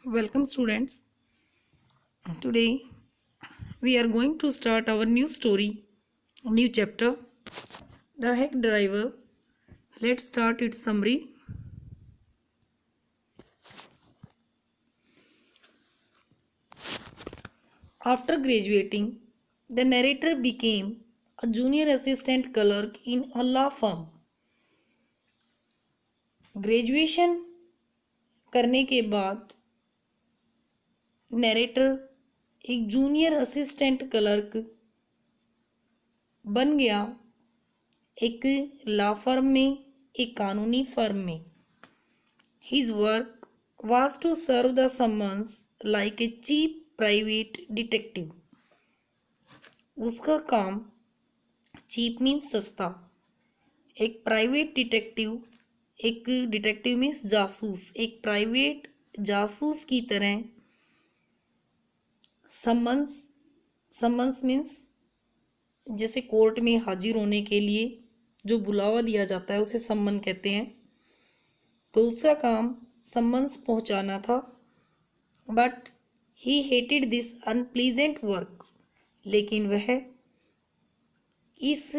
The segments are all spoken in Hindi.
Welcome, students. Today we are going to start our new story, new chapter, The Hack Driver. Let's start its summary. After graduating, the narrator became a junior assistant clerk in a law firm. Graduation करने के बाद नरेटर एक जूनियर असिस्टेंट क्लर्क बन गया एक लॉ फर्म में, एक कानूनी फर्म में. His work was to serve the summons like a cheap private detective. उसका काम चीप मीन्स सस्ता, एक प्राइवेट डिटेक्टिव, एक डिटेक्टिव मीन्स जासूस, एक प्राइवेट जासूस की तरह समन्स मीन्स जैसे कोर्ट में हाजिर होने के लिए जो बुलावा दिया जाता है उसे सम्मन कहते हैं. तो उसका काम सम्मन्स पहुंचाना था. But he hated this unpleasant work. लेकिन वह इस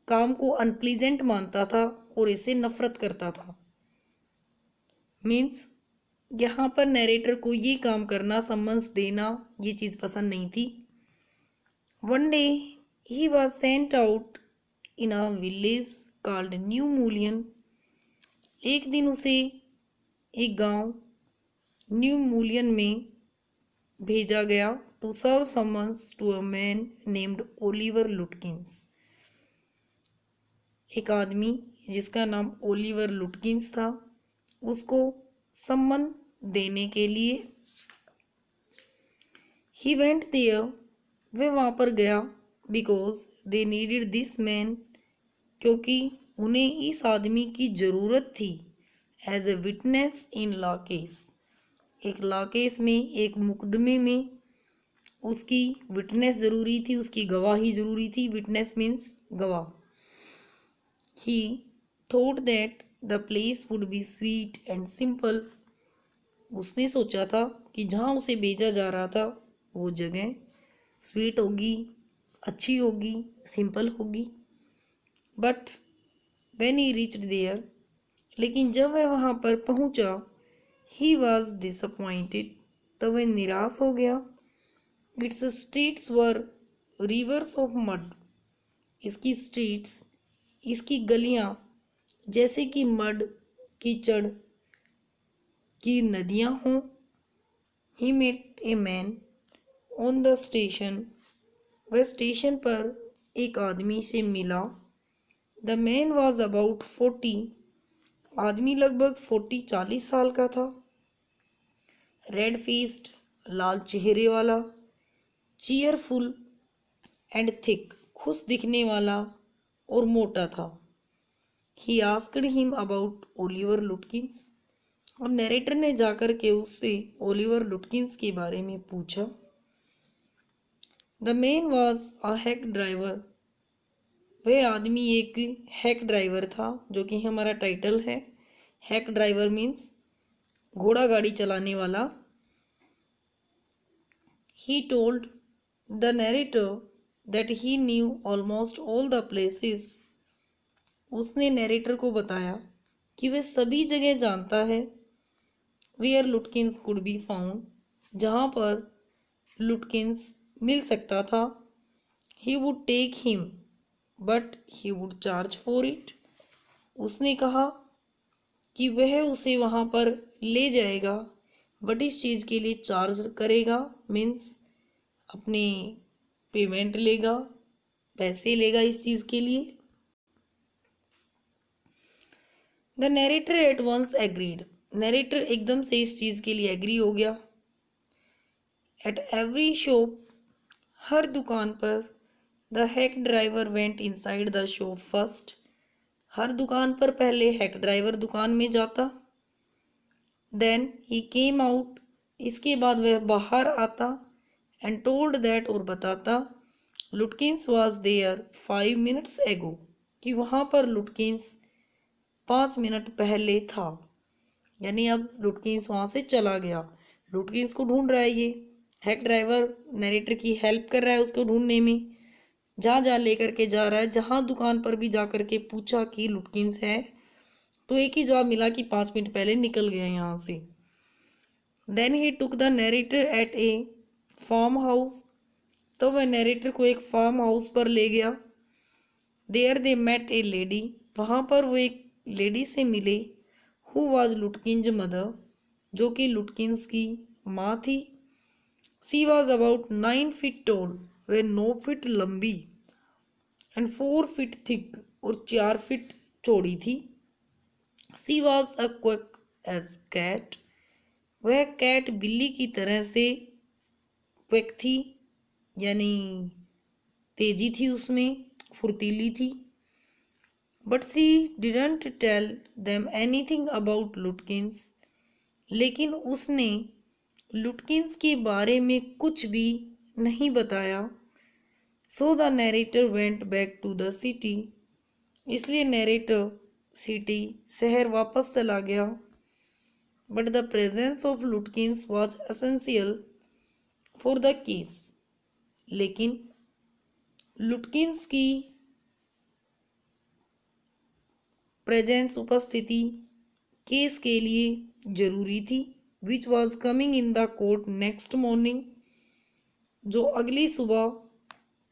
काम को अनप्लीजेंट मानता था और इसे नफरत करता था. मीन्स यहाँ पर नरेटर को ये काम करना, सम्मन्स देना, ये चीज़ पसंद नहीं थी. One day he was sent out in a village called New Mullion. एक दिन उसे एक गांव न्यू मूलियन में भेजा गया to serve summons to a man named Oliver Lutkins. एक आदमी जिसका नाम ओलिवर लुटकिंस था, उसको सम्मन देने के लिए. He went there. वह वहाँ पर गया. Because they needed this man. क्योंकि उन्हें इस आदमी की ज़रूरत थी. As a witness in law case. एक लॉ केस में, एक मुकदमे में उसकी विटनेस ज़रूरी थी, उसकी गवाही ज़रूरी थी. विटनेस मीन्स गवाह. ही thought that the place would be sweet and simple. उसने सोचा था कि जहाँ उसे भेजा जा रहा था वो जगह स्वीट होगी, अच्छी होगी, सिंपल होगी. But when he reached there, लेकिन जब वह वहाँ पर पहुँचा, ही वॉज डिसअपॉइंटेड. तब वह निराश हो गया. Its streets were rivers of mud. इसकी स्ट्रीट्स, इसकी गलियाँ जैसे कि मड, कीचड़ की नदियाँ हों. He met a man on the station. वह स्टेशन पर एक आदमी से मिला. The man was about 40. आदमी लगभग 40 साल का था. रेड फेस्ड, लाल चेहरे वाला. चीयरफुल एंड थिक, खुश दिखने वाला और मोटा था. He asked him about Oliver लुटकिंस. और नरेटर ने जाकर के उससे ओलिवर लुटकिंस के बारे में पूछा. The man was a hack driver. वह आदमी एक हैक ड्राइवर था, जो कि हमारा टाइटल है. हैक ड्राइवर मीन्स घोड़ा गाड़ी चलाने वाला. He told the narrator that he knew almost all the places. उसने नरेटर को बताया कि वह सभी जगह जानता है. Where Lutkins could be found. जहाँ पर लुटकिंस मिल सकता था. He would take him but he would charge for it. उसने कहा कि वह उसे वहाँ पर ले जाएगा, बट इस चीज़ के लिए चार्ज करेगा. मीन्स अपने पेमेंट लेगा, पैसे लेगा इस चीज़ के लिए. The narrator at once agreed. Narrator एकदम से इस चीज़ के लिए एग्री हो गया. एट एवरी शॉप, हर दुकान पर. The hack driver went inside the shop first. हर दुकान पर पहले हैक ड्राइवर दुकान में जाता. Then he came out. इसके बाद वह बाहर आता. एंड टोल्ड दैट, और बताता, लुटकिंस वॉज देयर 5 मिनट्स एगो. कि वहाँ पर लुटकिंस 5 मिनट पहले था. यानी अब लुटकिंस वहाँ से चला गया. लुटकिंस को ढूंढ रहा है ये। हैक ड्राइवर नरेटर की हेल्प कर रहा है उसको ढूंढने में, जहाँ जहाँ लेकर के जा रहा है। जहाँ दुकान पर भी जा कर के पूछा कि लुटकिंस है, तो एक ही जवाब मिला कि 5 मिनट पहले निकल गया यहाँ से। Then he took the narrator at a farm house, तो वह नरेटर को एक फार्म हाउस पर ले गया। There they met a lady, वहाँ पर वो एक लेडी से मिले। हु वॉज लुटकिंस मदर, जो कि लुटकिंस की माँ थी। She was about 9 feet tall, वह 9 फीट लंबी, एंड 4 फीट थिक, और 4 फीट चौड़ी थी। She was a quick as cat, वह कैट बिल्ली की तरह से क्विक थी, यानी तेजी थी उसमें, फुर्तीली थी। But she didn't tell them anything about Lutkins, लेकिन उसने लुटकिंस के बारे में कुछ भी नहीं बताया। So the narrator went back to the city, इसलिए नरेटर सिटी शहर वापस चला गया। But the presence of Lutkins was essential for the case, लेकिन लुटकिंस की प्रेजेंस उपस्थिति केस के लिए जरूरी थी। Which was coming in the court next morning, जो अगली सुबह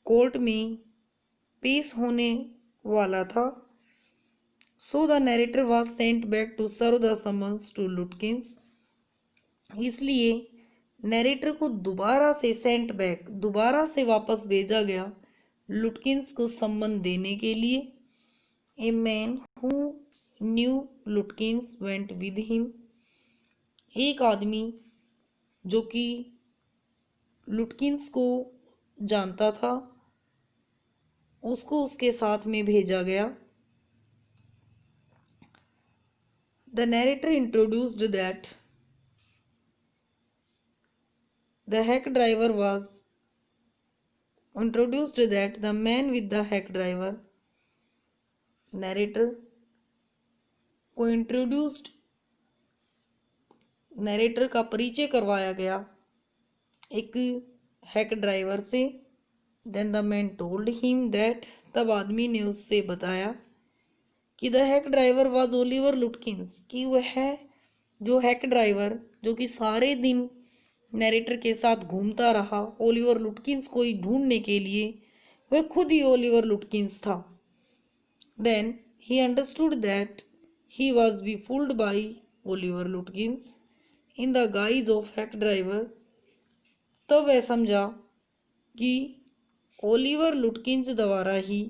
कोर्ट में पेश होने वाला था। So the narrator was sent back to serve the summons to Lutkins, इसलिए नरेटर को दोबारा से सेंट बैक, दोबारा से वापस भेजा गया लुटकिंस को सम्मन देने के लिए। A man who knew लुटकिंस went with him, एक आदमी जो कि लुटकिंस को जानता था उसको उसके साथ में भेजा गया। The narrator introduced that the hack driver was introduced that the man with the hack driver, narrator को इंट्रोड्यूस्ड, नरेटर का परिचय करवाया गया एक हैक ड्राइवर से। Then the man told him that, तब आदमी ने उससे बताया कि the hack driver was Oliver Lutkins, कि वह जो हैक ड्राइवर जो कि सारे दिन नरेटर के साथ घूमता रहा ओलिवर लुटकिंस को ही ढूंढने के लिए, वह खुद ही ओलिवर लुटकिंस था। Then he understood that he was be fooled by Oliver Lutkins in the guise of hack driver, तब वह समझा कि ओलिवर लुटकिंस द्वारा ही,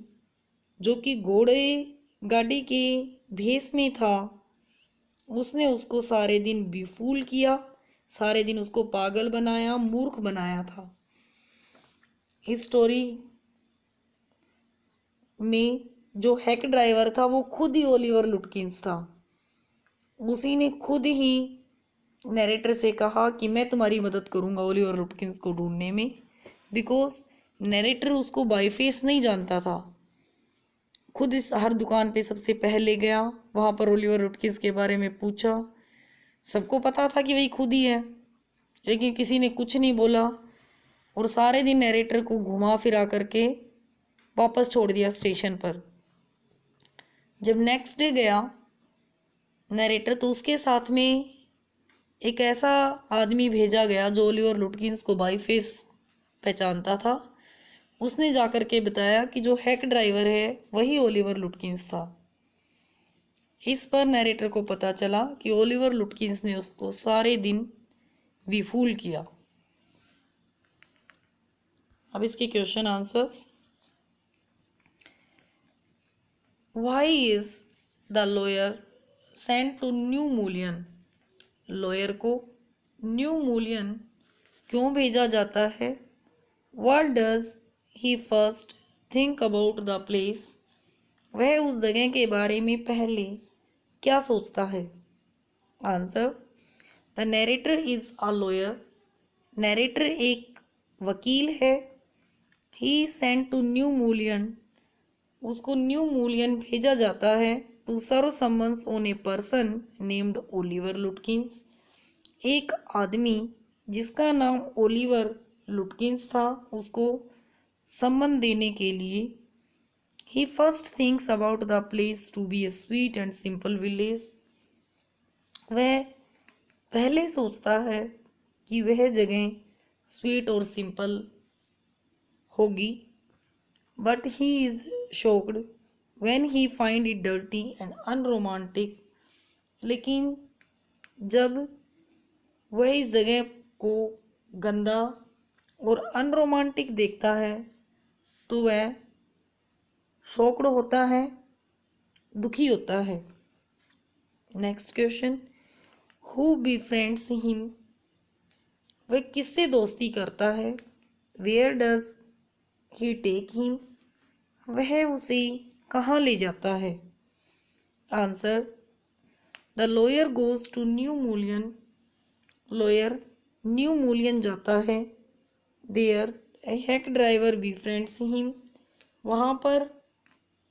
जो कि घोड़े गाड़ी के भेष में था, उसने उसको सारे दिन बेफूल किया, सारे दिन उसको पागल बनाया, मूर्ख बनाया था। इस स्टोरी में जो हैक ड्राइवर था वो खुद ही ओलिवर लुटकिंस था। उसी ने खुद ही नरेटर से कहा कि मैं तुम्हारी मदद करूंगा ओलिवर लुटकिंस को ढूंढने में, बिकॉज नरेटर उसको बाय फेस नहीं जानता था। खुद इस हर दुकान पे सबसे पहले गया, वहाँ पर ओलिवर लुटकिंस के बारे में पूछा। सबको पता था कि वही खुद ही है, लेकिन किसी ने कुछ नहीं बोला, और सारे दिन नरेटर को घुमा फिरा करके वापस छोड़ दिया स्टेशन पर। जब नेक्स्ट डे गया नरेटर, तो उसके साथ में एक ऐसा आदमी भेजा गया जो ओलिवर लुटकिंस को बाय फेस पहचानता था। उसने जाकर के बताया कि जो हैक ड्राइवर है वही ओलिवर लुटकिंस था। इस पर नरेटर को पता चला कि ओलिवर लुटकिंस ने उसको सारे दिन बेफूल किया। अब इसके question answers. Why is the lawyer sent to New Mullion, lawyer को न्यू मूलियन क्यों भेजा जाता है। What does he first think about the place, वह उस जगह के बारे में पहले क्या सोचता है। Answer, the narrator is a lawyer, narrator एक वकील है। He sent to New Mullion, उसको न्यू मूलियन भेजा जाता है। To serve summons on a person named Oliver Lutkins, एक आदमी जिसका नाम ओलिवर लुटकिंस था, उसको संबंध देने के लिए he first thinks about the place to be a sweet and simple village. वह पहले सोचता है कि वह जगह स्वीट और सिंपल होगी, but he is shocked when he find it dirty and unromantic. लेकिन जब वह इस जगह को गंदा और अनरोमांटिक देखता है तो वह शॉक्ड होता है, दुखी होता है। Next question, who befriends him, वह किससे दोस्ती करता है। Where does he take him, वह उसे कहाँ ले जाता है। Answer, the lawyer goes to New Mullion, lawyer New Mullion जाता है। There a hack driver befriends him, वहाँ पर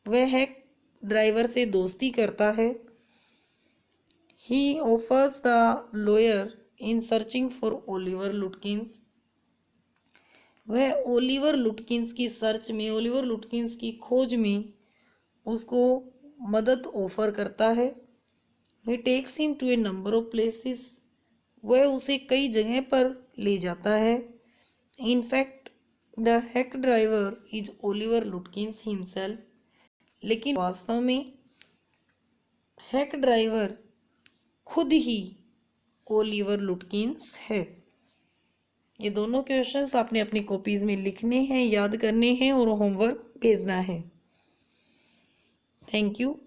वह हैक ड्राइवर से दोस्ती करता है। He offers the lawyer in searching for Oliver Lutkins, वह ओलिवर लुटकिंस की सर्च में, ओलिवर लुटकिंस की खोज में उसको मदद ऑफर करता है। He takes him to a number of places, वह उसे कई जगह पर ले जाता है। In fact, the hack driver is Oliver Lutkins himself, लेकिन वास्तव में हैक ड्राइवर खुद ही ओलिवर लुटकिंस है। ये दोनों क्वेश्चंस आपने अपनी कॉपीज में लिखने हैं, याद करने हैं और होमवर्क भेजना है। Thank you.